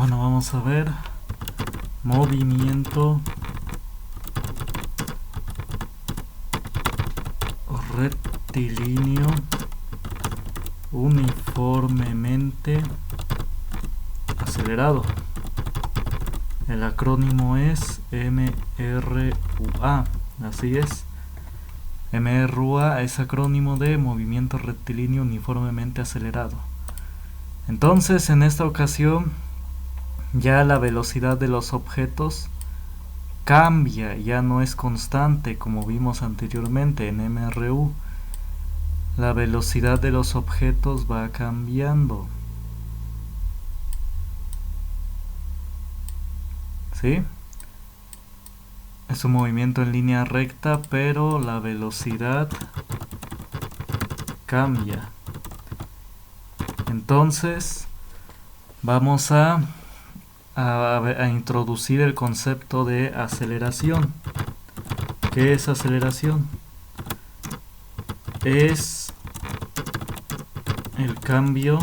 Bueno, vamos a ver. Movimiento rectilíneo uniformemente acelerado. El acrónimo es MRUA. Así es. MRUA es acrónimo de movimiento rectilíneo uniformemente acelerado. Entonces, en esta ocasión, ya la velocidad de los objetos cambia, ya no es constante como vimos anteriormente en MRU. La velocidad de los objetos va cambiando. ¿Sí? Es un movimiento en línea recta, pero la velocidad cambia. Entonces, vamos a introducir el concepto de aceleración. ¿Qué es aceleración? Es el cambio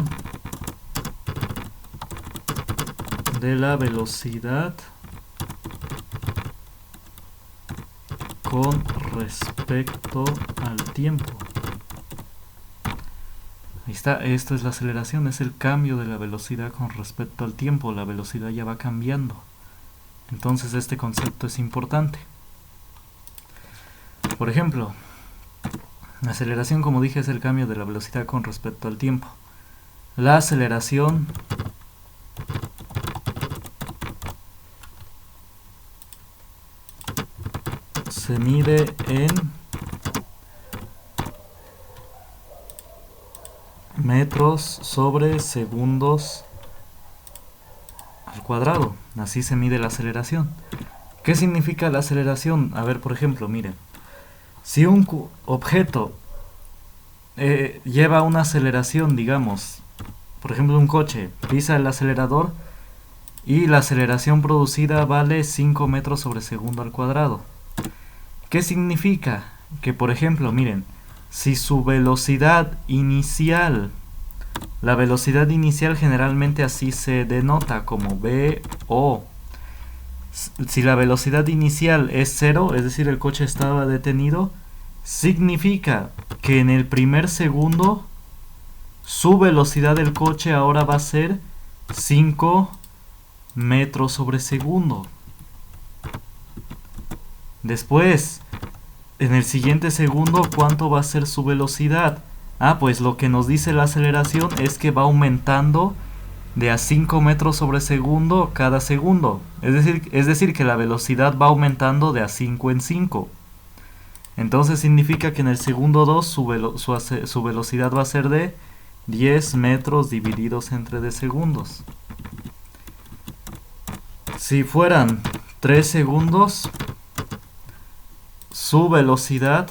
de la velocidad con respecto al tiempo. Ahí está, esto es la aceleración, es el cambio de la velocidad con respecto al tiempo. La velocidad ya va cambiando. Entonces este concepto es importante. Por ejemplo, la aceleración, como dije, es el cambio de la velocidad con respecto al tiempo. La aceleración se mide en metros sobre segundos al cuadrado. Así se mide la aceleración. ¿Qué significa la aceleración? A ver, por ejemplo, miren. Si un objeto lleva una aceleración, digamos, por ejemplo un coche, pisa el acelerador y la aceleración producida vale 5 metros sobre segundo al cuadrado. ¿Qué significa? Que, por ejemplo, miren, si su velocidad inicial, la velocidad inicial generalmente así se denota como VO. Si la velocidad inicial es 0, es decir, el coche estaba detenido, significa que en el primer segundo su velocidad del coche ahora va a ser 5 metros sobre segundo. Después, en el siguiente segundo, ¿cuánto va a ser su velocidad? Pues lo que nos dice la aceleración es que va aumentando de a 5 metros sobre segundo cada segundo. Es decir, que la velocidad va aumentando de a 5 en 5. Entonces significa que en el segundo 2 su velocidad va a ser de 10 metros divididos entre de segundos. Si fueran 3 segundos, su velocidad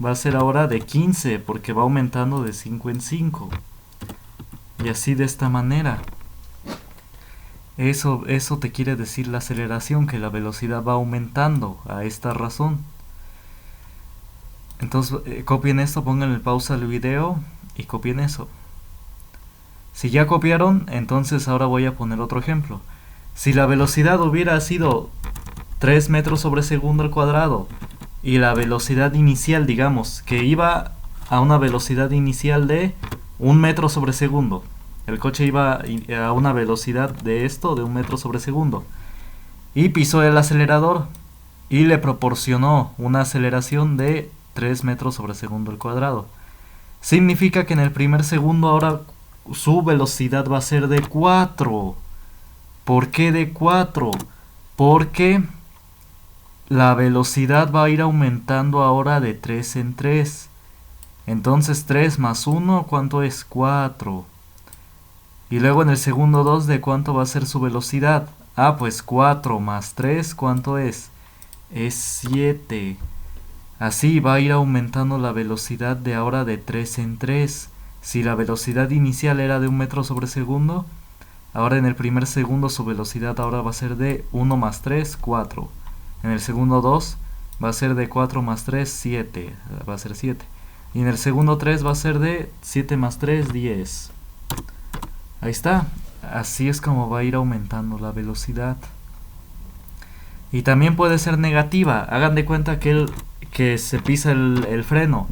va a ser ahora de 15, porque va aumentando de 5 en 5. Y así de esta manera. Eso te quiere decir la aceleración, que la velocidad va aumentando a esta razón. Entonces copien esto, pongan pausa al video y copien eso. Si ya copiaron, entonces ahora voy a poner otro ejemplo. Si la velocidad hubiera sido 3 metros sobre segundo al cuadrado y la velocidad inicial, digamos, que iba a una velocidad inicial de 1 metro sobre segundo. El coche iba a una velocidad de 1 metro sobre segundo. Y pisó el acelerador y le proporcionó una aceleración de 3 metros sobre segundo al cuadrado. Significa que en el primer segundo ahora su velocidad va a ser de 4. ¿Por qué de 4? Porque la velocidad va a ir aumentando ahora de 3 en 3. Entonces 3 más 1, ¿cuánto es? 4. Y luego en el segundo 2, ¿de cuánto va a ser su velocidad? Pues 4 más 3, ¿cuánto es? Es 7. Así va a ir aumentando la velocidad de ahora de 3 en 3. Si la velocidad inicial era de 1 metro sobre segundo, ahora en el primer segundo su velocidad ahora va a ser de 1 más 3, 4. En el segundo 2 va a ser de 4 más 3, 7. Va a ser 7. Y en el segundo 3 va a ser de 7 más 3, 10. Ahí está. Así es como va a ir aumentando la velocidad. Y también puede ser negativa. Hagan de cuenta que se pisa el freno.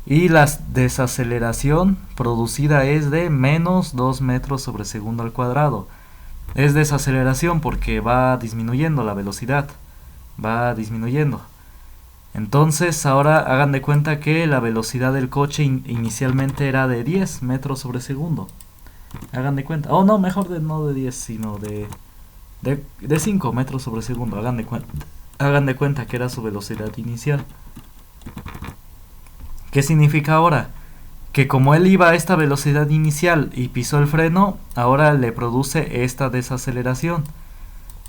Y la desaceleración producida es de menos 2 metros sobre segundo al cuadrado. Es desaceleración porque va disminuyendo la velocidad. Va disminuyendo. Entonces ahora hagan de cuenta que la velocidad del coche inicialmente era de 10 metros sobre segundo. Hagan de cuenta. Oh, no, mejor no de 10, sino de 5 metros sobre segundo. Hagan de cuenta. Hagan de cuenta que era su velocidad inicial. ¿Qué significa ahora? Que como él iba a esta velocidad inicial y pisó el freno, ahora le produce esta desaceleración.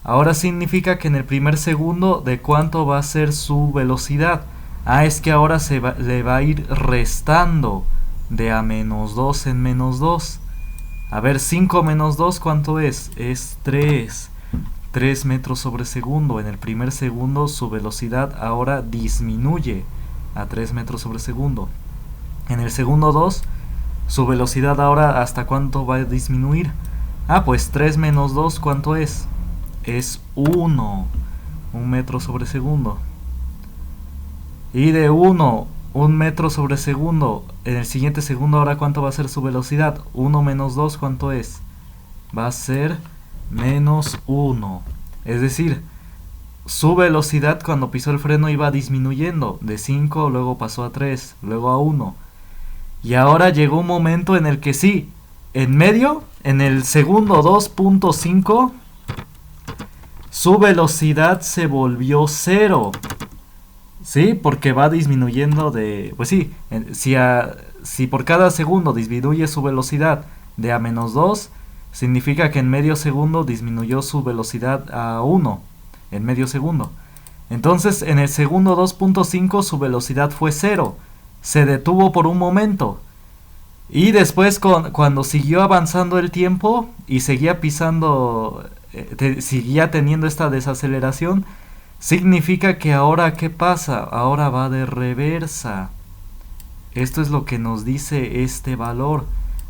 Ahora significa que en el primer segundo, ¿de cuánto va a ser su velocidad? Ah, es que ahora le va a ir restando de a menos 2 en menos 2. A ver, 5 menos 2, ¿cuánto es? Es 3. 3 metros sobre segundo. En el primer segundo su velocidad ahora disminuye a 3 metros sobre segundo. En el segundo 2, su velocidad ahora ¿hasta cuánto va a disminuir? Ah, pues 3 menos 2, ¿cuánto es? Es 1. 1 metro sobre segundo. Y de 1 metro sobre segundo, en el siguiente segundo ahora ¿cuánto va a ser su velocidad? 1 menos 2, ¿cuánto es? Va a ser menos 1. Es decir, su velocidad cuando pisó el freno iba disminuyendo. De 5, luego pasó a 3, luego a 1. Y ahora llegó un momento en el que sí, en medio, en el segundo 2.5, su velocidad se volvió 0. Sí, porque va disminuyendo de... Pues sí, si por cada segundo disminuye su velocidad de a menos 2, significa que en medio segundo disminuyó su velocidad a 1. En medio segundo. Entonces, en el segundo 2.5 su velocidad fue 0. Se detuvo por un momento. Y después, cuando siguió avanzando el tiempo y seguía pisando, seguía teniendo esta desaceleración, significa que ahora, ¿qué pasa? Ahora va de reversa. Esto es lo que nos dice este valor,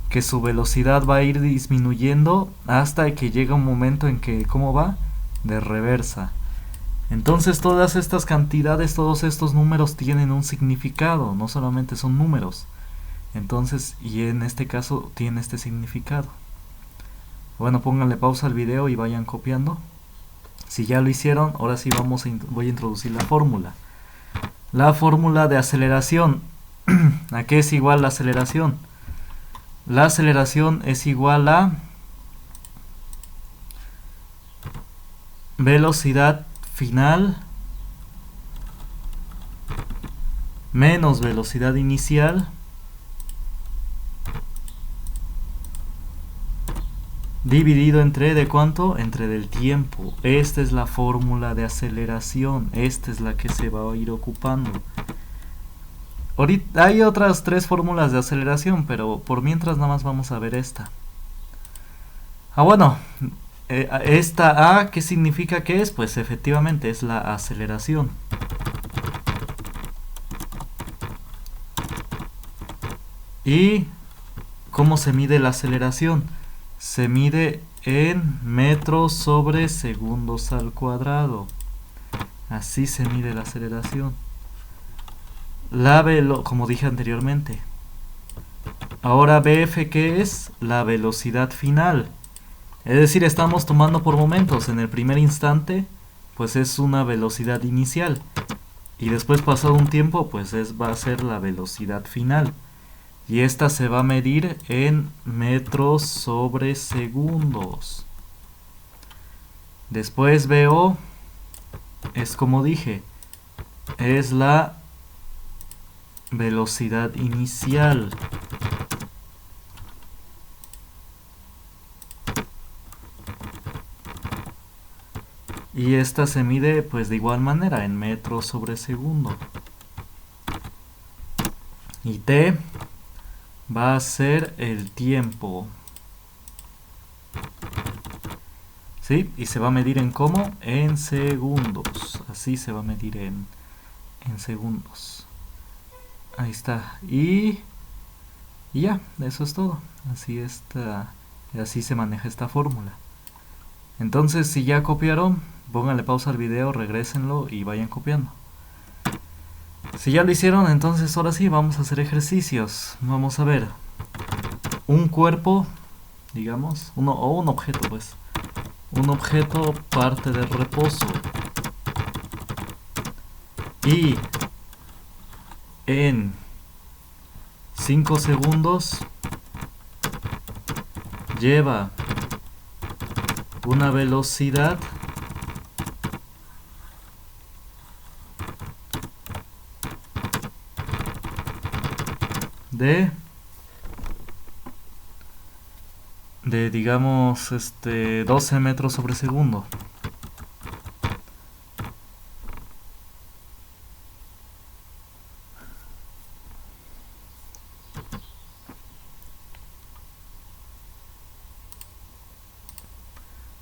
que su velocidad va a ir disminuyendo hasta que llega un momento en que, ¿cómo va? De reversa. Entonces todas estas cantidades, todos estos números tienen un significado, no solamente son números. Entonces, y en este caso tiene este significado. Bueno, pónganle pausa al video y vayan copiando. Si ya lo hicieron, ahora sí voy a introducir la fórmula. La fórmula de aceleración. ¿A qué es igual la aceleración? La aceleración es igual a velocidad final menos velocidad inicial dividido entre, ¿de cuánto? Entre del tiempo. Esta es la fórmula de aceleración. Esta es la que se va a ir ocupando. Ahorita hay otras 3 fórmulas de aceleración, pero por mientras nada más vamos a ver esta. Ah, bueno, esta A, ¿qué significa que es? Pues efectivamente es la aceleración. ¿Y cómo se mide la aceleración? Se mide en metros sobre segundos al cuadrado. Así se mide la aceleración. Como dije anteriormente. Ahora BF, ¿qué es? La velocidad final. Es decir, estamos tomando por momentos. En el primer instante, pues es una velocidad inicial. Y después, pasado un tiempo, pues va a ser la velocidad final. Y esta se va a medir en metros sobre segundos. Después VO es como dije, es la velocidad inicial. Y esta se mide pues de igual manera en metros sobre segundo. Y T va a ser el tiempo. ¿Sí? Y se va a medir en ¿cómo? En segundos. Así se va a medir en segundos. Ahí está. Y ya, eso es todo. Así está Y así se maneja esta fórmula. Entonces, si ya copiaron, pónganle pausa al video, regrésenlo y vayan copiando. Si ya lo hicieron, entonces ahora sí vamos a hacer ejercicios. Vamos a ver un cuerpo, digamos, un objeto, pues. Un objeto parte de reposo y en 5 segundos lleva una velocidad de digamos 12 metros sobre segundo.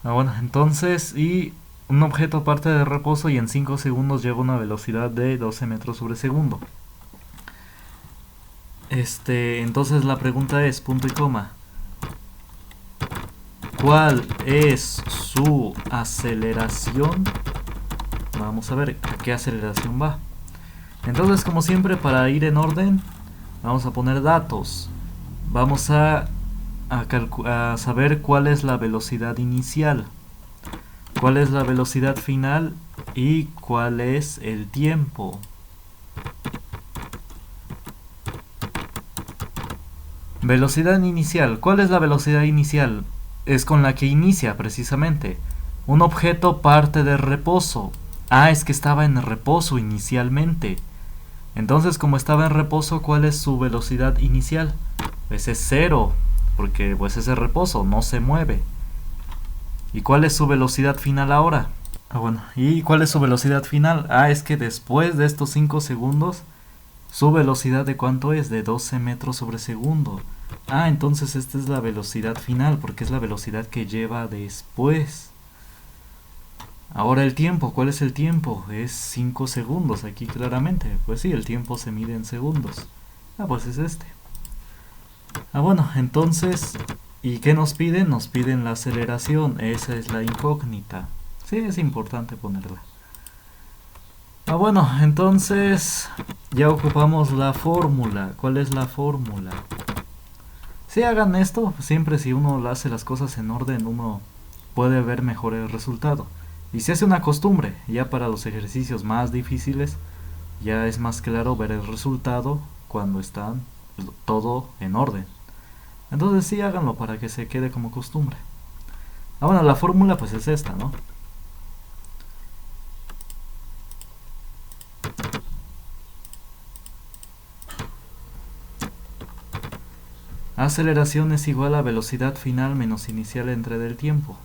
Bueno, entonces, y un objeto parte de reposo y en 5 segundos lleva una velocidad de 12 metros sobre segundo. Entonces la pregunta es, punto y coma, ¿cuál es su aceleración? Vamos a ver a qué aceleración va. Entonces, como siempre, para ir en orden, vamos a poner datos. Vamos a saber cuál es la velocidad inicial, cuál es la velocidad final y cuál es el tiempo. Velocidad inicial. ¿Cuál es la velocidad inicial? Es con la que inicia precisamente. Un objeto parte de reposo. Ah, es que estaba en reposo inicialmente. Entonces, como estaba en reposo, ¿cuál es su velocidad inicial? Pues es 0, porque pues ese reposo no se mueve. ¿Y cuál es su velocidad final ahora? Bueno, ¿y cuál es su velocidad final? Ah, es que después de estos 5 segundos, su velocidad de cuánto es, de 12 metros sobre segundo. Ah, entonces esta es la velocidad final, porque es la velocidad que lleva después. Ahora el tiempo, ¿cuál es el tiempo? Es 5 segundos aquí claramente. Pues sí, el tiempo se mide en segundos. Ah, pues es este. Bueno, entonces, ¿y qué nos piden? Nos piden la aceleración, esa es la incógnita. Sí, es importante ponerla. Bueno, entonces ya ocupamos la fórmula. ¿Cuál es la fórmula? Si hagan esto, siempre si uno hace las cosas en orden, uno puede ver mejor el resultado. Y se hace una costumbre, ya para los ejercicios más difíciles, ya es más claro ver el resultado cuando están todo en orden. Entonces sí, háganlo para que se quede como costumbre. Bueno, la fórmula pues es esta, ¿no? Aceleración es igual a velocidad final menos inicial entre del tiempo.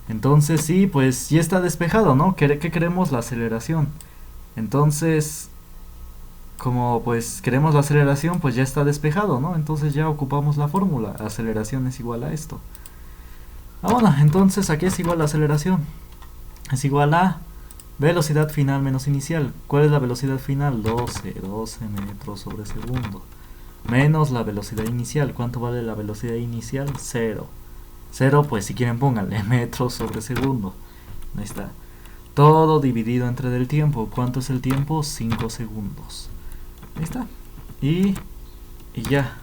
Entonces sí, pues ya está despejado, ¿no? ¿Qué queremos? La aceleración. Entonces, como pues queremos la aceleración, pues ya está despejado, ¿no? Entonces ya ocupamos la fórmula. Aceleración es igual a esto. Bueno, entonces aquí es igual a aceleración. Es igual a velocidad final menos inicial. ¿Cuál es la velocidad final? 12 metros sobre segundo. Menos la velocidad inicial. ¿Cuánto vale la velocidad inicial? 0. 0, pues si quieren pónganle metros sobre segundo. Ahí está. Todo dividido entre del tiempo. ¿Cuánto es el tiempo? 5 segundos. Ahí está. Y ya.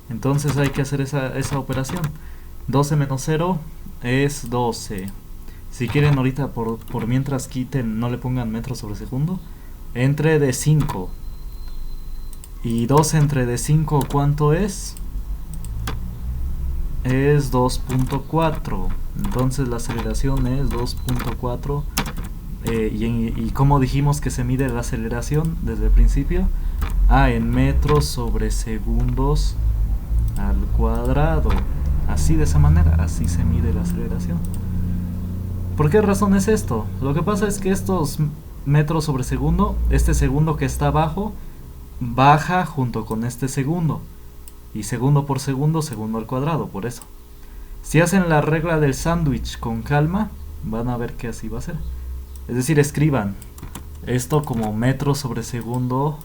Entonces hay que hacer esa operación. 12 menos 0 es 12. Si quieren ahorita por mientras quiten, no le pongan metros sobre segundo. Entre de 5. Y 12 entre de 5, ¿cuánto es? Es 2.4. Entonces la aceleración es 2.4. Y como dijimos que se mide la aceleración desde el principio, en metros sobre segundos al cuadrado. Así, de esa manera, así se mide la aceleración. ¿Por qué razón es esto? Lo que pasa es que estos metros sobre segundo, este segundo que está abajo, baja junto con este segundo. Y segundo por segundo, segundo al cuadrado, por eso. Si hacen la regla del sándwich con calma, van a ver que así va a ser. Es decir, escriban esto como metros sobre segundo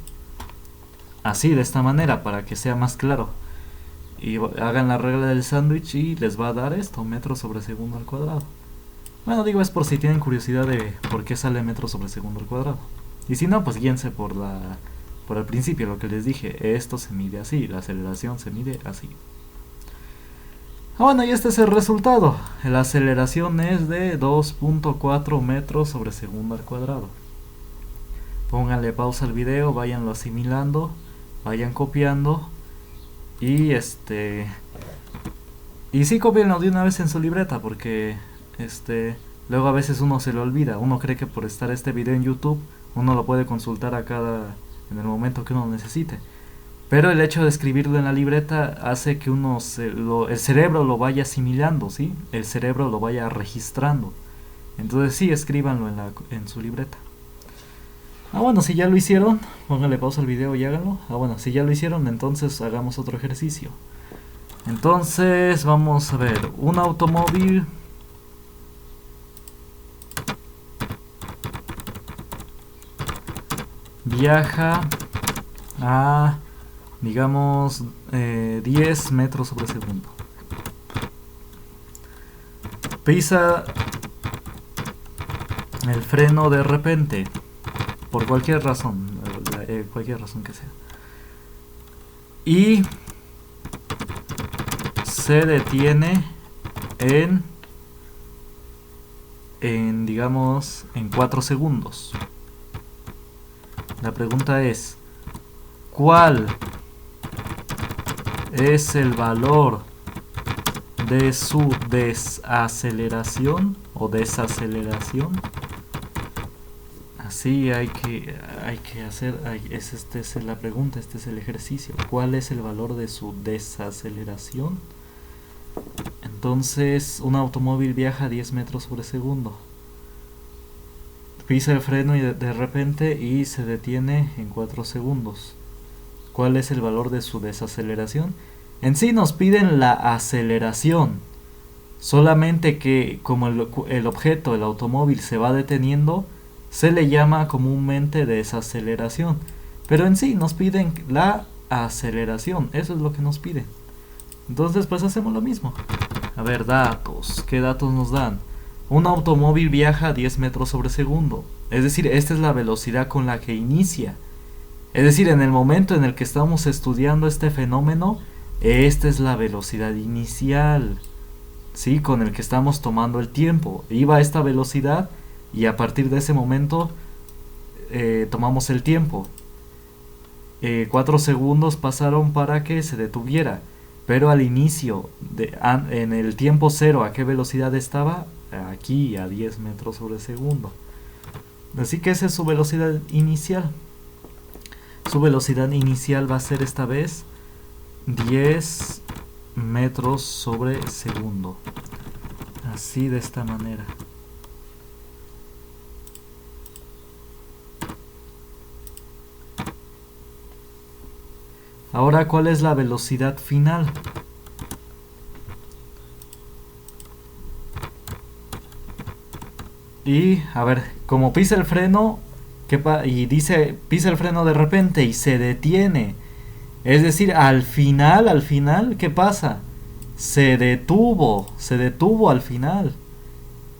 así, de esta manera, para que sea más claro. Y hagan la regla del sándwich y les va a dar esto, metros sobre segundo al cuadrado. Bueno, digo, es por si tienen curiosidad de por qué sale metros sobre segundo al cuadrado. Y si no, pues guíense por el principio, lo que les dije. Esto se mide así, la aceleración se mide así. Bueno, y este es el resultado. La aceleración es de 2.4 metros sobre segundo al cuadrado. Pónganle pausa al video, váyanlo asimilando, vayan copiando y y sí, copienlo de una vez en su libreta, porque luego a veces uno se lo olvida. Uno cree que por estar este video en YouTube uno lo puede consultar en el momento que uno necesite. Pero el hecho de escribirlo en la libreta hace que el cerebro lo vaya asimilando, ¿sí? El cerebro lo vaya registrando. Entonces sí, escríbanlo en su libreta. Bueno, si ya lo hicieron, pónganle pausa al video y háganlo. Bueno, si ya lo hicieron, entonces hagamos otro ejercicio. Entonces, vamos a ver, un automóvil viaja a, digamos, 10 metros sobre segundo. Pisa el freno de repente, por cualquier razón que sea. Y se detiene digamos, en 4 segundos. La pregunta es, ¿cuál es el valor de su desaceleración o desaceleración? Así hay que hacer, esta es la pregunta, este es el ejercicio. ¿Cuál es el valor de su desaceleración? Entonces, un automóvil viaja a 10 metros sobre segundo. Pisa el freno y de repente y se detiene en 4 segundos. ¿Cuál es el valor de su desaceleración? En sí nos piden la aceleración. Solamente que como el objeto, el automóvil, se va deteniendo, se le llama comúnmente desaceleración. Pero en sí nos piden la aceleración. Eso es lo que nos piden. Entonces pues hacemos lo mismo. A ver, datos. ¿Qué datos nos dan? Un automóvil viaja a 10 metros sobre segundo. Es decir, esta es la velocidad con la que inicia. Es decir, en el momento en el que estamos estudiando este fenómeno, esta es la velocidad inicial, ¿sí? Con el que estamos tomando el tiempo. Iba a esta velocidad y a partir de ese momento tomamos el tiempo. 4 segundos pasaron para que se detuviera. Pero al inicio, en el tiempo cero, ¿a qué velocidad estaba? Aquí, a 10 metros sobre segundo. Así que esa es su velocidad inicial. Su velocidad inicial va a ser esta vez 10 metros sobre segundo. Así, de esta manera. Ahora, ¿cuál es la velocidad final? Y, a ver, como pisa el freno, y dice, pisa el freno de repente y se detiene. Es decir, al final, ¿qué pasa? Se detuvo al final.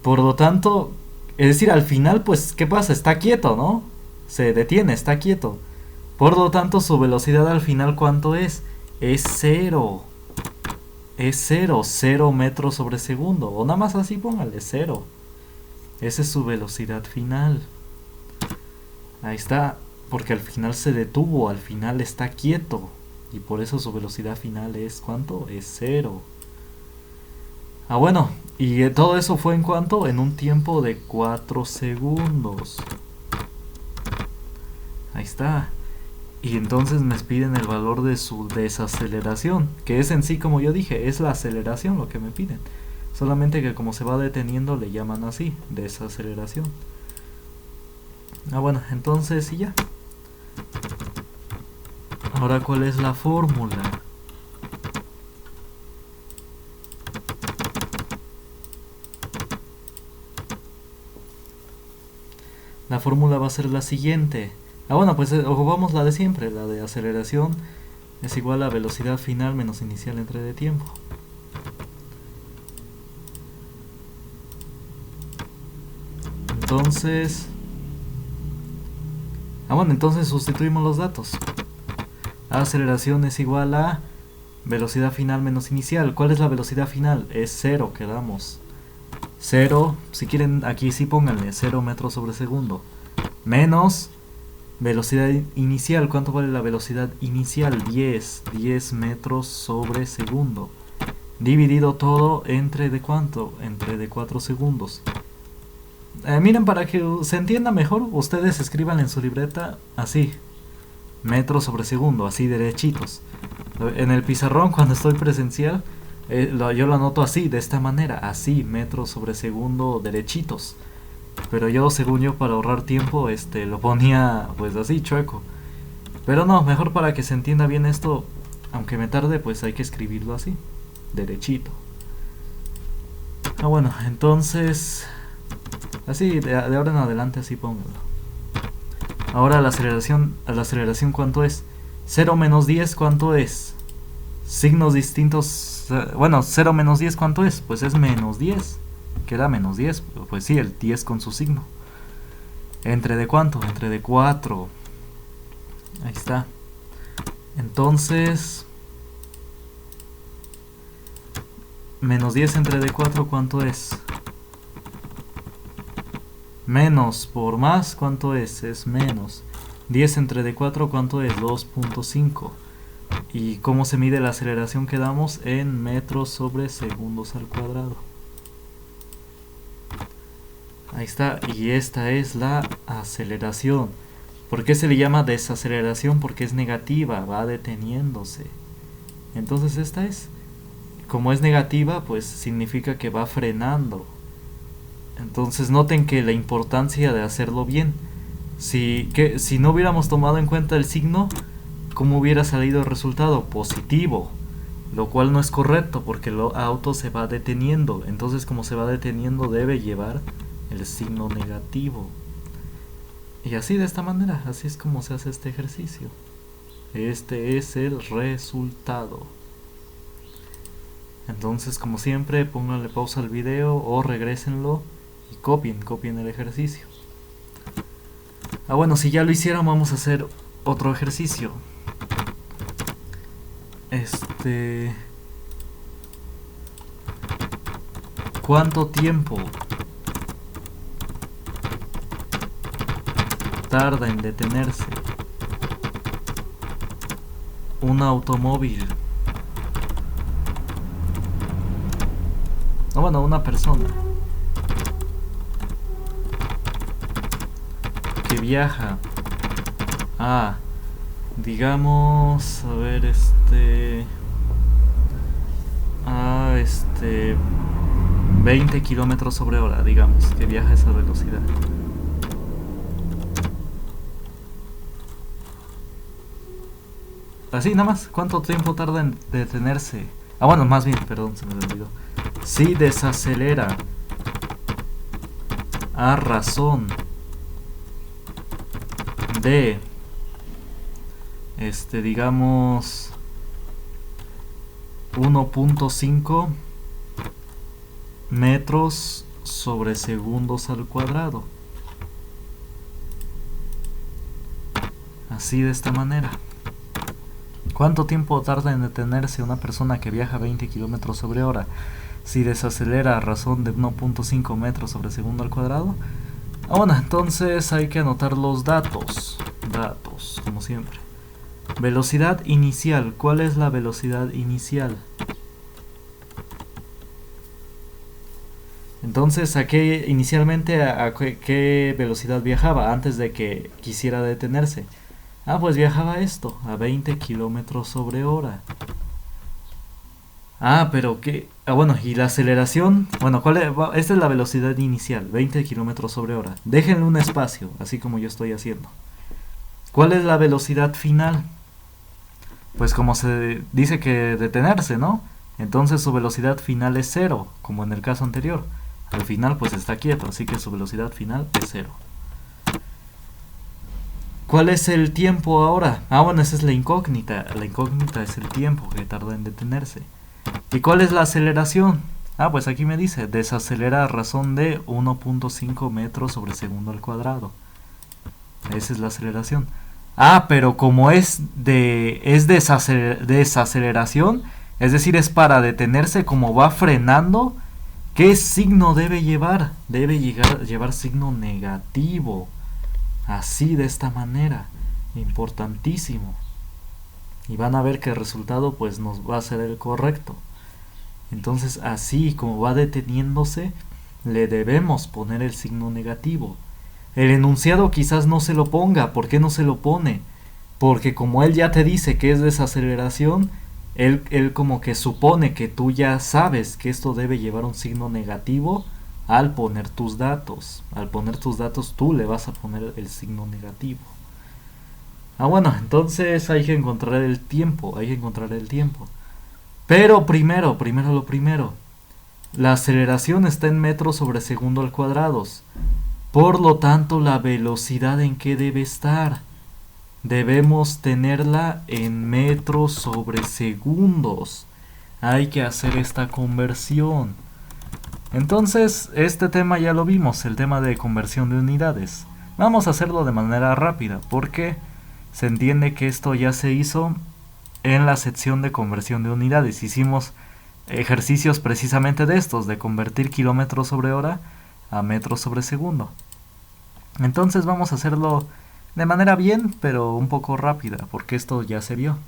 Por lo tanto, es decir, al final, pues, ¿qué pasa? Está quieto, ¿no? Se detiene, está quieto. Por lo tanto, su velocidad al final, ¿cuánto es? Es 0. Es 0 metros sobre segundo. O nada más así, póngale 0. Esa es su velocidad final. Ahí está. Porque al final se detuvo, al final está quieto. Y por eso su velocidad final es, ¿cuánto? Es 0. Bueno. Y todo eso fue en cuánto? En un tiempo de 4 segundos. Ahí está. Y entonces me piden el valor de su desaceleración, que es en sí, como yo dije, es la aceleración lo que me piden. Solamente que como se va deteniendo le llaman así, desaceleración. Bueno, entonces y ya. Ahora, ¿cuál es la fórmula? La fórmula va a ser la siguiente. Ah, bueno, pues ocupamos la de siempre, la de aceleración es igual a velocidad final menos inicial entre de tiempo. Entonces... Ah, bueno, entonces sustituimos los datos. Aceleración es igual a velocidad final menos inicial. ¿Cuál es la velocidad final? Es 0, quedamos. 0, si quieren aquí sí pónganle 0 metros sobre segundo. Menos velocidad inicial. ¿Cuánto vale la velocidad inicial? 10 metros sobre segundo. Dividido todo entre de cuánto? Entre de 4 segundos. Miren, para que se entienda mejor, ustedes escriban en su libreta así. Metros sobre segundo, así derechitos. En el pizarrón cuando estoy presencial, yo lo anoto así, de esta manera, así, metros sobre segundo derechitos. Pero yo, según yo, para ahorrar tiempo, lo ponía pues así, chueco. Pero no, mejor para que se entienda bien esto, aunque me tarde, pues hay que escribirlo así, derechito. Ah, bueno, entonces, así, de ahora en adelante así pónganlo. Ahora la aceleración ¿cuánto es? 0 menos 10, ¿cuánto es? Signos distintos, bueno, 0 menos 10, ¿cuánto es? Pues es menos 10. Queda menos 10, pues sí, el 10 con su signo. ¿Entre de cuánto? Entre de 4. Ahí está. Entonces, menos 10 entre de 4, ¿cuánto es? Menos por más, ¿cuánto es? Es menos. 10 entre de 4, ¿cuánto es? 2.5. ¿Y cómo se mide la aceleración que damos? En metros sobre segundos al cuadrado. Ahí está, y esta es la aceleración. ¿Por qué se le llama desaceleración? Porque es negativa, va deteniéndose. Entonces esta es, como es negativa, pues significa que va frenando. Entonces noten que la importancia de hacerlo bien. Si no hubiéramos tomado en cuenta el signo, ¿cómo hubiera salido el resultado? Positivo. Lo cual no es correcto porque el auto se va deteniendo. Entonces, como se va deteniendo, debe llevar el signo negativo. Y así, de esta manera, así es como se hace este ejercicio. Este es el resultado. Entonces, como siempre, pónganle pausa al video o regrésenlo y copien el ejercicio. Ah, bueno, si ya lo hicieron, vamos a hacer otro ejercicio. ¿Cuánto tiempo tarda en detenerse un automóvil? No, bueno, una persona que viaja a, digamos, a ver, a 20 kilómetros sobre hora, digamos, que viaja a esa velocidad. Así, nada más. ¿Cuánto tiempo tarda en detenerse? Ah, bueno, más bien, perdón, se me olvidó. Si desacelera a razón de, digamos, 1.5 metros sobre segundos al cuadrado. Así, de esta manera. ¿Cuánto tiempo tarda en detenerse una persona que viaja 20 kilómetros sobre hora si desacelera a razón de 1.5 metros sobre segundo al cuadrado? Ah, bueno, entonces hay que anotar los datos. Datos, como siempre. Velocidad inicial. ¿Cuál es la velocidad inicial? Entonces, inicialmente a qué velocidad viajaba antes de que quisiera detenerse? Ah, pues viajaba esto, a 20 kilómetros sobre hora. Ah, pero ¿qué? Ah, bueno, y la aceleración, bueno, esta es la velocidad inicial, 20 kilómetros sobre hora. Déjenle un espacio, así como yo estoy haciendo. ¿Cuál es la velocidad final? Pues como se dice que detenerse, ¿no? Entonces su velocidad final es 0, como en el caso anterior. Al final pues está quieto, así que su velocidad final es 0. ¿Cuál es el tiempo ahora? Ah, bueno, esa es la incógnita. La incógnita es el tiempo que tarda en detenerse. ¿Y cuál es la aceleración? Ah, pues aquí me dice, desacelera a razón de 1.5 metros sobre segundo al cuadrado. Esa es la aceleración. Ah, pero como es desaceleración, es decir, es para detenerse, como va frenando, ¿qué signo debe llevar? Debe llevar signo negativo. Así, de esta manera. Importantísimo. Y van a ver que el resultado pues nos va a ser el correcto. Entonces, así como va deteniéndose, le debemos poner el signo negativo. El enunciado quizás no se lo ponga. ¿Por qué no se lo pone? Porque como él ya te dice que es desaceleración, él como que supone que tú ya sabes que esto debe llevar un signo negativo al poner tus datos. Al poner tus datos tú le vas a poner el signo negativo. Ah, bueno, entonces hay que encontrar el tiempo, Pero primero lo primero. La aceleración está en metros sobre segundo al cuadrado. Por lo tanto, la velocidad en que debe estar. Debemos tenerla en metros sobre segundos. Hay que hacer esta conversión. Entonces, este tema ya lo vimos, el tema de conversión de unidades. Vamos a hacerlo de manera rápida, porque se entiende que esto ya se hizo en la sección de conversión de unidades. Hicimos ejercicios precisamente de estos, de convertir kilómetros sobre hora a metros sobre segundo. Entonces vamos a hacerlo de manera bien, pero un poco rápida, porque esto ya se vio.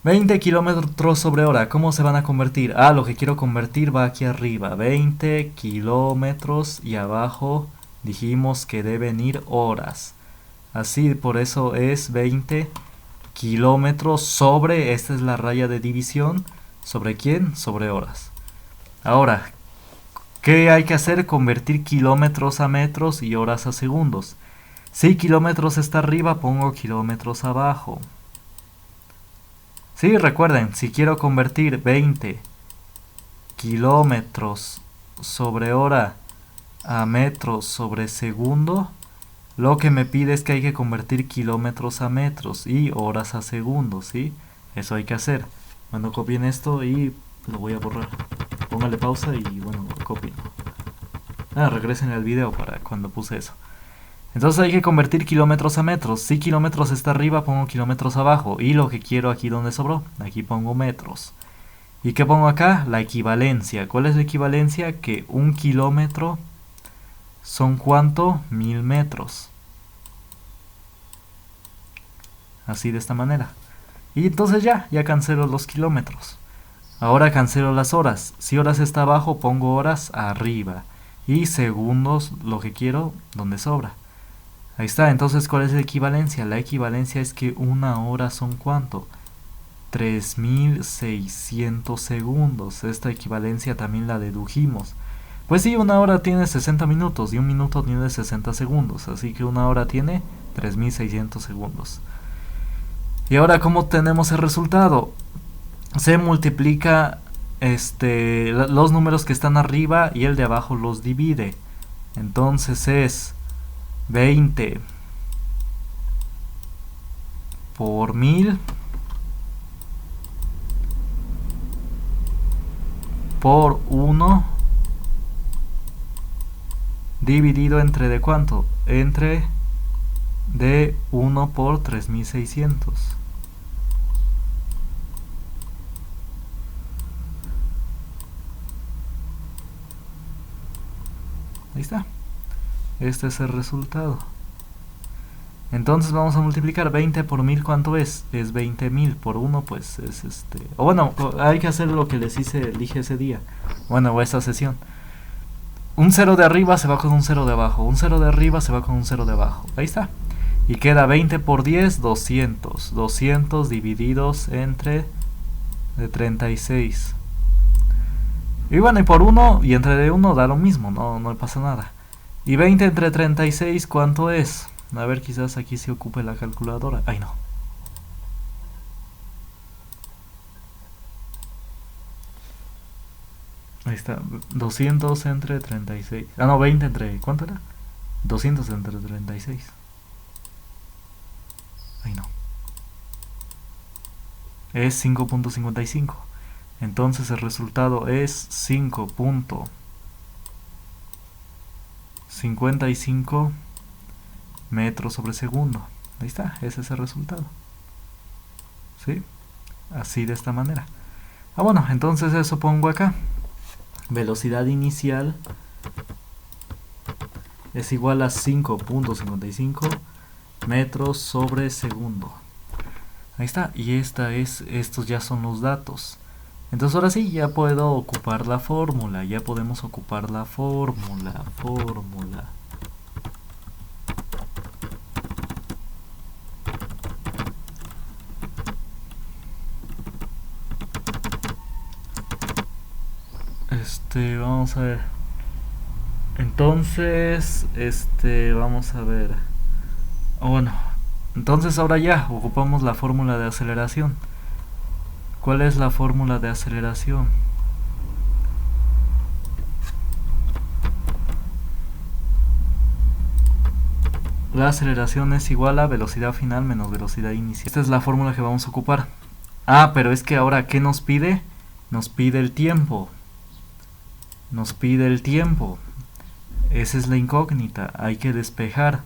20 kilómetros sobre hora, ¿cómo se van a convertir? Ah, lo que quiero convertir va aquí arriba. 20 kilómetros y abajo dijimos que deben ir horas. Así, por eso es 20 kilómetros sobre, esta es la raya de división. ¿Sobre quién? Sobre horas. Ahora, ¿qué hay que hacer? Convertir kilómetros a metros y horas a segundos. Si kilómetros está arriba, pongo kilómetros abajo. Sí, recuerden, si quiero convertir 20 kilómetros sobre hora a metros sobre segundo, lo que me pide es que hay que convertir kilómetros a metros y horas a segundos, ¿sí? Eso hay que hacer. Bueno, copien esto y lo voy a borrar. Póngale pausa y bueno, copien. Regresen al video para cuando puse eso. Entonces hay que convertir kilómetros a metros. Si kilómetros está arriba, pongo kilómetros abajo. Y lo que quiero aquí donde sobró, aquí pongo metros. ¿Y qué pongo acá? La equivalencia. ¿Cuál es la equivalencia? Que un kilómetro son ¿cuánto? 1000 metros. Así, de esta manera. Y entonces ya cancelo los kilómetros. Ahora cancelo las horas. Si horas está abajo, pongo horas arriba. Y segundos, lo que quiero, donde sobra. Ahí está, entonces ¿cuál es la equivalencia? La equivalencia es que una hora son ¿cuánto? 3600 segundos. Esta equivalencia también la dedujimos. Pues sí, una hora tiene 60 minutos y un minuto tiene 60 segundos. Así que una hora tiene 3600 segundos. Y ahora, ¿cómo tenemos el resultado? Se multiplica los números que están arriba y el de abajo los divide. Entonces es 20 por 1000 por 1 dividido entre ¿de cuánto? Entre de 1 por 3600. Ahí está. Este es el resultado. Entonces vamos a multiplicar 20 por 1000, ¿cuánto es? Es 20.000 por 1, pues es O bueno, hay que hacer lo que dije ese día. Bueno, o esa sesión. Un 0 de arriba se va con un 0 de abajo. Un 0 de arriba se va con un 0 de abajo. Ahí está. Y queda 20 por 10, 200. 200 divididos entre de 36. Y bueno, y por 1 y entre de 1 da lo mismo, no pasa nada. Y 20 entre 36, ¿cuánto es? A ver, quizás aquí se ocupe la calculadora. Ay, no. Ahí está. 200 entre 36. Ah, no, 20 entre... ¿Cuánto era? 200 entre 36. es 5.55. Entonces el resultado es 5.55 metros sobre segundo. Ahí está, ese es el resultado. ¿Sí? Así de esta manera. Bueno, entonces eso pongo acá. Velocidad inicial es igual a 5.55 metros sobre segundo. Ahí está, y estos ya son los datos. Entonces ahora sí, ya puedo ocupar la fórmula, ya podemos ocupar la fórmula. Vamos a ver. Entonces, vamos a ver. Bueno, entonces ahora ya ocupamos la fórmula de aceleración. ¿Cuál es la fórmula de aceleración? La aceleración es igual a velocidad final menos velocidad inicial. Esta es la fórmula que vamos a ocupar. Pero es que ahora, ¿qué nos pide? Nos pide el tiempo. Esa es la incógnita, hay que despejar.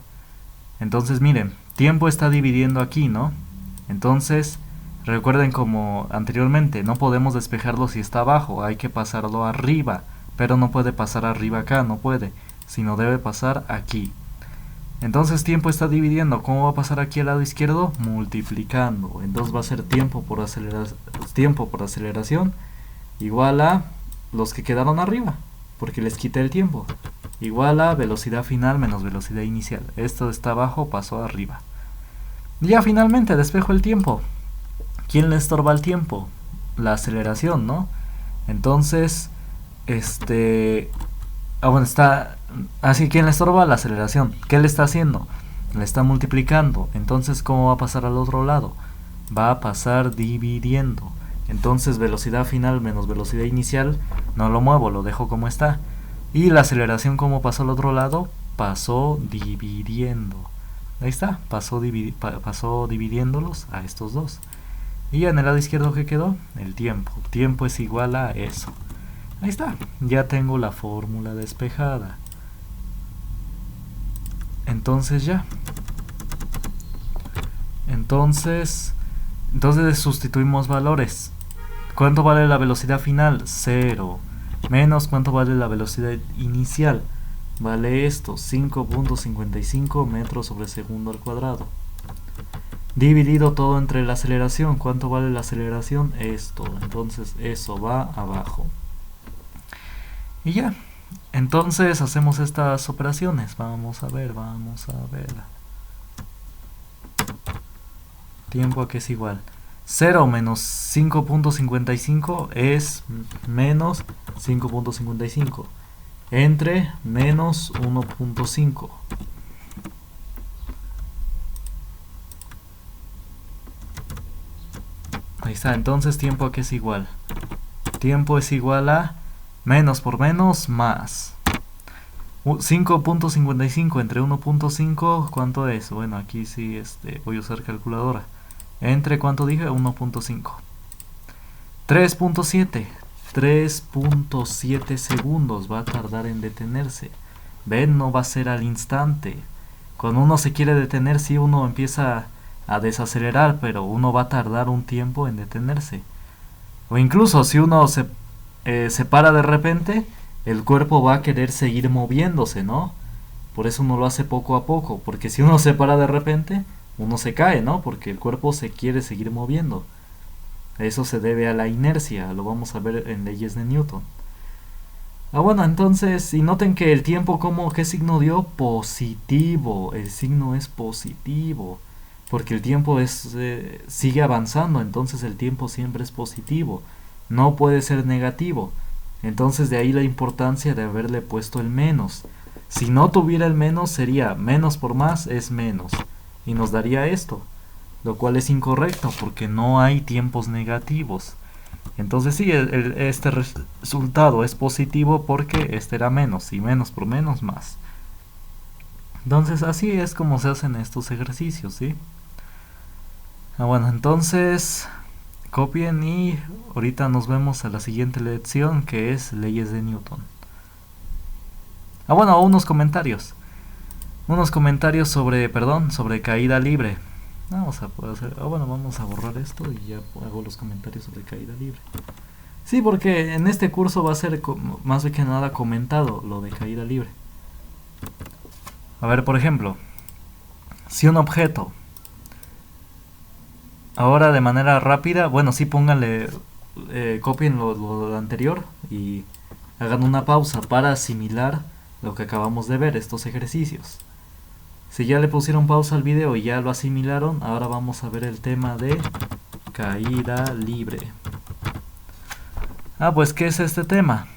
Entonces miren, tiempo está dividiendo aquí, ¿no? Entonces, recuerden como anteriormente, no podemos despejarlo si está abajo, hay que pasarlo arriba. Pero no puede pasar arriba acá, no puede, sino debe pasar aquí. Entonces tiempo está dividiendo. ¿Cómo va a pasar aquí al lado izquierdo? Multiplicando. Entonces va a ser tiempo por aceleración igual a los que quedaron arriba, porque les quité el tiempo, igual a velocidad final menos velocidad inicial. Esto está abajo, pasó arriba. Y ya finalmente despejo el tiempo. ¿Quién le estorba el tiempo? La aceleración, ¿no? Entonces, bueno, está... Así, ¿quién le estorba? La aceleración. ¿Qué le está haciendo? Le está multiplicando. Entonces, ¿cómo va a pasar al otro lado? Va a pasar dividiendo. Entonces, velocidad final menos velocidad inicial, no lo muevo, lo dejo como está. Y la aceleración, ¿cómo pasó al otro lado? Pasó dividiendo. Ahí está, pasó dividiéndolos a estos dos. Y en el lado izquierdo, ¿qué quedó? El tiempo. Tiempo es igual a eso. Ahí está, ya tengo la fórmula despejada. Entonces ya. Entonces sustituimos valores. ¿Cuánto vale la velocidad final? 0. Menos, ¿cuánto vale la velocidad inicial? Vale esto, 5.55 metros sobre segundo al cuadrado. Dividido todo entre la aceleración. ¿Cuánto vale la aceleración? Esto. Entonces eso va abajo. Y ya. Entonces hacemos estas operaciones. Vamos a ver. Tiempo que es igual. 0 menos 5.55 es menos 5.55. Entre menos 1.5. Ahí está, entonces tiempo a qué es igual. Tiempo es igual a menos por menos más. 5.55 entre 1.5, ¿cuánto es? Bueno, aquí sí voy a usar calculadora. Entre, ¿cuánto dije? 1.5. 3.7. 3.7 segundos va a tardar en detenerse. ¿Ven? No va a ser al instante. Cuando uno se quiere detener, sí, uno empieza a desacelerar, pero uno va a tardar un tiempo en detenerse. O incluso si uno se para de repente, el cuerpo va a querer seguir moviéndose, ¿no? Por eso uno lo hace poco a poco, porque si uno se para de repente, uno se cae, ¿no? Porque el cuerpo se quiere seguir moviendo. Eso se debe a la inercia, lo vamos a ver en leyes de Newton. Bueno, entonces, y noten que el tiempo, ¿qué signo dio? Positivo, el signo es positivo, porque el tiempo sigue avanzando, entonces el tiempo siempre es positivo, no puede ser negativo. Entonces de ahí la importancia de haberle puesto el menos. Si no tuviera el menos, sería menos por más es menos, y nos daría esto, lo cual es incorrecto porque no hay tiempos negativos. Entonces sí, este resultado es positivo porque este era menos, y menos por menos más. Entonces así es como se hacen estos ejercicios, ¿sí? Bueno, entonces, copien y ahorita nos vemos a la siguiente lección, que es leyes de Newton. Bueno, unos comentarios sobre caída libre. Vamos a poder hacer, vamos a borrar esto y ya hago los comentarios sobre caída libre. Sí, porque en este curso va a ser más que nada comentado lo de caída libre. A ver, por ejemplo, si un objeto, ahora de manera rápida, sí, pónganle, copien lo anterior y hagan una pausa para asimilar lo que acabamos de ver, estos ejercicios. Si ya le pusieron pausa al video y ya lo asimilaron, ahora vamos a ver el tema de caída libre. Pues ¿qué es este tema?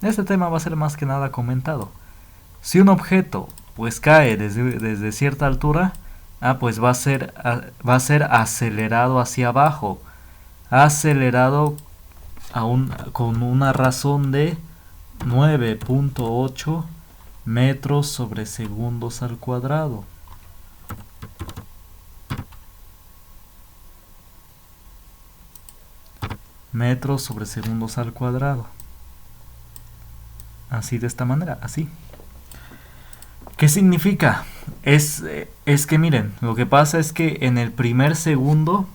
Este tema va a ser más que nada comentado. Si un objeto pues cae desde cierta altura, pues va a ser acelerado hacia abajo, acelerado con una razón de 9.8 metros sobre segundos al cuadrado. Metros sobre segundos al cuadrado. Así, de esta manera, así. ¿Qué significa? Es que miren, lo que pasa es que en el primer segundo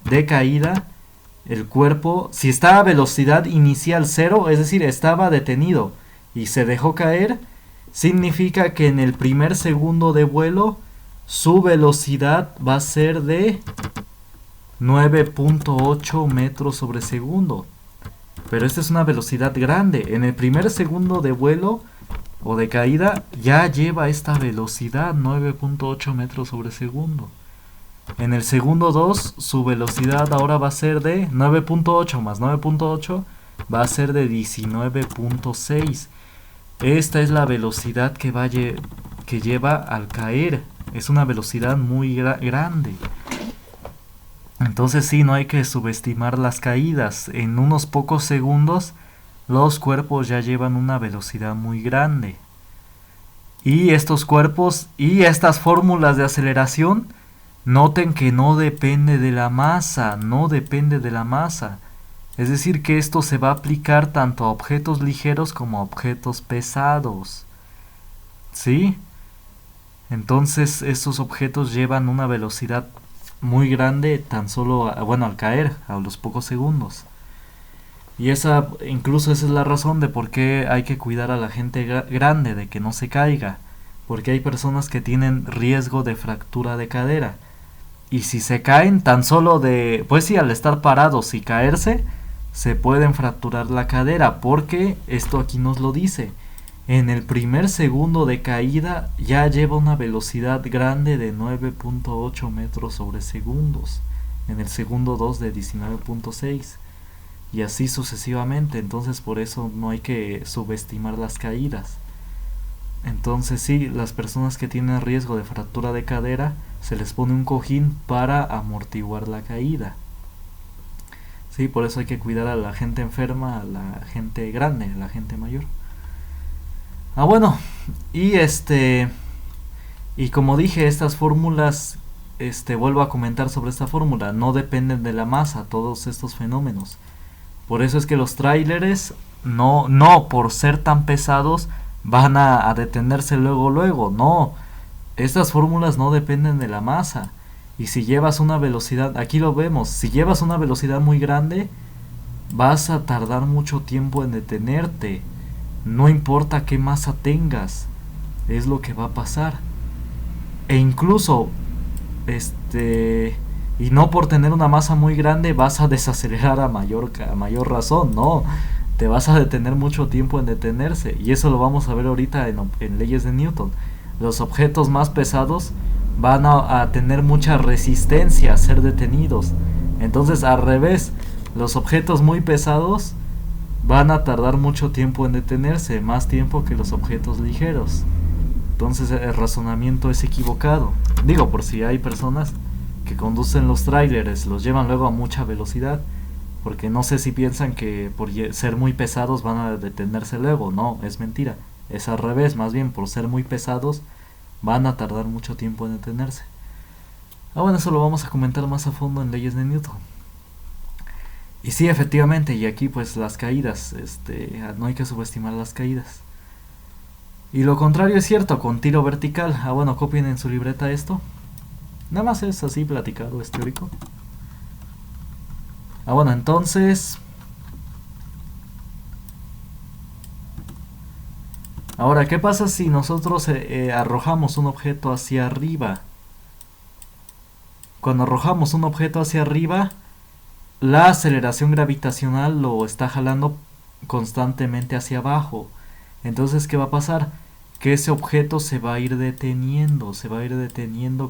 de caída, el cuerpo, si está a velocidad inicial 0, es decir, estaba detenido y se dejó caer, significa que en el primer segundo de vuelo su velocidad va a ser de 9.8 metros sobre segundo. Pero esta es una velocidad grande. En el primer segundo de vuelo o de caída ya lleva esta velocidad, 9.8 metros sobre segundo. En el segundo 2 su velocidad ahora va a ser de 9.8 más 9.8 va a ser de 19.6. Esta es la velocidad que lleva al caer. Es una velocidad muy grande. Entonces sí, no hay que subestimar las caídas. En unos pocos segundos los cuerpos ya llevan una velocidad muy grande. Y estos cuerpos y estas fórmulas de aceleración, noten que no depende de la masa, no depende de la masa. Es decir, que esto se va a aplicar tanto a objetos ligeros como a objetos pesados. ¿Sí? Entonces estos objetos llevan una velocidad muy grande tan solo, al caer, a los pocos segundos. Y incluso esa es la razón de por qué hay que cuidar a la gente grande, de que no se caiga. Porque hay personas que tienen riesgo de fractura de cadera. Y si se caen tan solo al estar parados y caerse, se pueden fracturar la cadera, porque esto aquí nos lo dice. En el primer segundo de caída ya lleva una velocidad grande de 9.8 metros sobre segundos. En el segundo 2 de 19.6. Y así sucesivamente. Entonces por eso no hay que subestimar las caídas. Entonces sí, las personas que tienen riesgo de fractura de cadera, se les pone un cojín para amortiguar la caída. Sí, por eso hay que cuidar a la gente enferma, a la gente grande, a la gente mayor. Y como dije, estas fórmulas, vuelvo a comentar sobre esta fórmula, no dependen de la masa, todos estos fenómenos. Por eso es que los tráileres, no por ser tan pesados, van a detenerse luego, no. Estas fórmulas no dependen de la masa. Y si llevas una velocidad, aquí lo vemos, si llevas una velocidad muy grande, vas a tardar mucho tiempo en detenerte. No importa qué masa tengas, es lo que va a pasar. E incluso, y no por tener una masa muy grande vas a desacelerar a mayor razón, no. Te vas a detener mucho tiempo en detenerse. Y eso lo vamos a ver ahorita en leyes de Newton. Los objetos más pesados van a tener mucha resistencia a ser detenidos. Entonces, al revés, los objetos muy pesados van a tardar mucho tiempo en detenerse, más tiempo que los objetos ligeros. Entonces el razonamiento es equivocado. Digo, por si hay personas que conducen los tráileres, los llevan luego a mucha velocidad, porque no sé si piensan que por ser muy pesados van a detenerse luego. No, es mentira. Es al revés, más bien por ser muy pesados van a tardar mucho tiempo en detenerse. Eso lo vamos a comentar más a fondo en leyes de Newton. Y sí, efectivamente, y aquí pues las caídas, no hay que subestimar las caídas. Y lo contrario es cierto con tiro vertical. Bueno, copien en su libreta esto. Nada más es así platicado, es teórico. Bueno, entonces... Ahora, ¿qué pasa si nosotros arrojamos un objeto hacia arriba? Cuando arrojamos un objeto hacia arriba, la aceleración gravitacional lo está jalando constantemente hacia abajo. Entonces, ¿qué va a pasar? Que ese objeto se va a ir deteniendo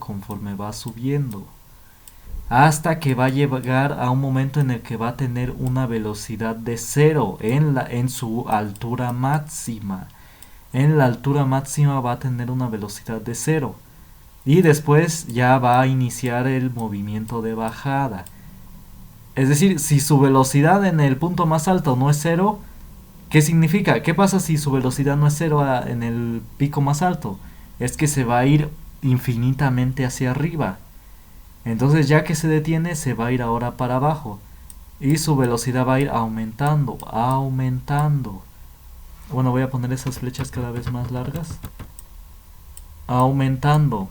conforme va subiendo, hasta que va a llegar a un momento en el que va a tener una velocidad de cero en su altura máxima. En la altura máxima va a tener una velocidad de cero. Y después ya va a iniciar el movimiento de bajada. Es decir, si su velocidad en el punto más alto no es cero, ¿qué significa? ¿Qué pasa si su velocidad no es cero en el pico más alto? Es que se va a ir infinitamente hacia arriba. Entonces ya que se detiene, se va a ir ahora para abajo. Y su velocidad va a ir aumentando. Bueno, voy a poner esas flechas cada vez más largas. Aumentando.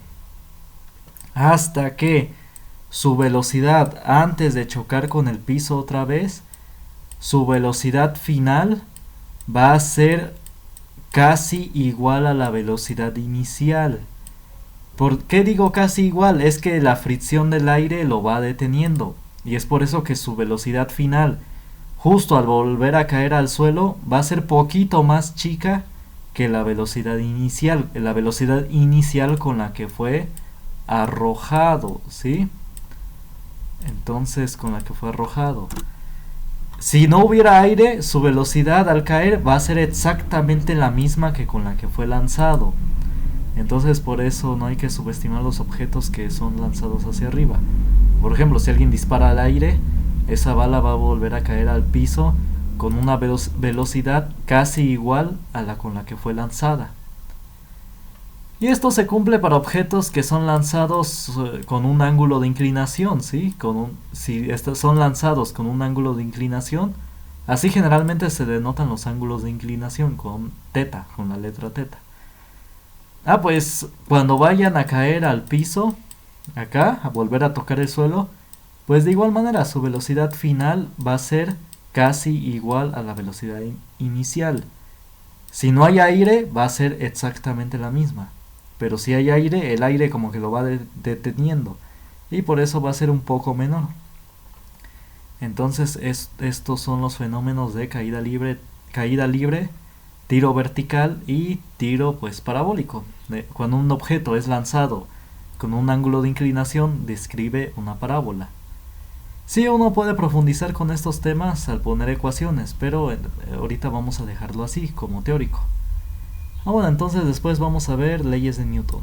Hasta que su velocidad antes de chocar con el piso otra vez, su velocidad final va a ser casi igual a la velocidad inicial. ¿Por qué digo casi igual? Es que la fricción del aire lo va deteniendo. Y es por eso que su velocidad final, justo al volver a caer al suelo, va a ser poquito más chica que la velocidad inicial. La velocidad inicial con la que fue arrojado, ¿sí? Entonces, con la que fue arrojado. Si no hubiera aire, su velocidad al caer va a ser exactamente la misma que con la que fue lanzado. Entonces por eso no hay que subestimar los objetos que son lanzados hacia arriba. Por ejemplo, si alguien dispara al aire, esa bala va a volver a caer al piso con una velocidad casi igual a la con la que fue lanzada. Y esto se cumple para objetos que son lanzados con un ángulo de inclinación, ¿sí? Si estos son lanzados con un ángulo de inclinación, así generalmente se denotan los ángulos de inclinación con teta, con la letra teta. Pues cuando vayan a caer al piso, acá, a volver a tocar el suelo, pues de igual manera su velocidad final va a ser casi igual a la velocidad inicial. Si no hay aire, va a ser exactamente la misma. Pero si hay aire, el aire como que lo va deteniendo. Y por eso va a ser un poco menor. Entonces estos son los fenómenos de caída libre, tiro vertical y tiro pues parabólico. Cuando un objeto es lanzado con un ángulo de inclinación, describe una parábola. Sí, uno puede profundizar con estos temas al poner ecuaciones, pero ahorita vamos a dejarlo así, como teórico. Bueno, entonces después vamos a ver leyes de Newton.